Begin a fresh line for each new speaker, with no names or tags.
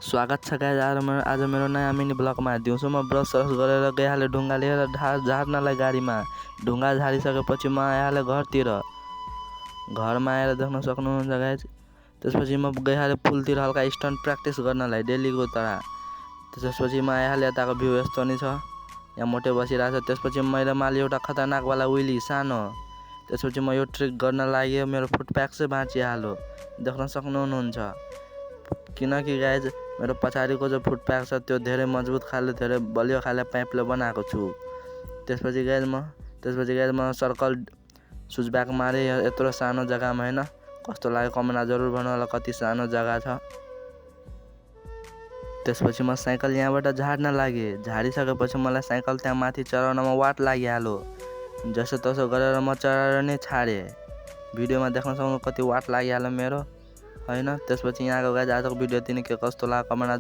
स्वागत छ गाइज। आज मेरो नयाँ मिनी ब्लगमा। दिउँसो म ब्रस सरस गरेर गइहालेँ ढुङ्गा लिएर झार्नलाई गाडीमा। ढुङ्गा झारिसकेपछि म आइहालेँ घरतिर। घरमा आएर देख्न सक्नुहुन्छ गाइज। त्यसपछि म गइहालेँ पुलतिर हल्का स्टन्ट प्र्याक्टिस गर्नलाई डेलीको तरह। त्यसपछि म आइहालेँ यताको भ्यू यस्तो नि छ। यहाँ मोटे बसिरहेको छ। त्यसपछि मैले माली एउटा खतरनाकवाला विली सानो। त्यसपछि म यो ट्रिक गर्न लाग्यो, मेरो फुटप्याक चाहिँ भाँचिहाल्यो। देख्न सक्नुहुन्छ किनकि गाइज मेरो पछाडिको जो फुटप्याक छ त्यो धेरै मजबुत खाले, धेरै बलियो खाले पाइपले बनाएको छु। त्यसपछि गाइज म सर्कल स्विचब्याक मारे यत्रो सानो जग्गामा हैन। कस्तो लाग्यो कमेन्टमा जरुर भन्नु होला कति सानो जग्गा छ। त्यसपछि म साइकल यहाँबाट झार्न लागे। झारिसकेपछि मलाई साइकल त्यहाँ माथि चढाउनमा वाट लागिहाल्यो। जसो तसो गरेर म चढाएर नै छाडे। भिडियोमा देख्न सक्नु कति वाट लागिहाल्यो मेरो हैन। त्यसपछि यहाँको गाइज आजको भिडियो यति नै। के कस्तो लाग्यो कमेन्टमा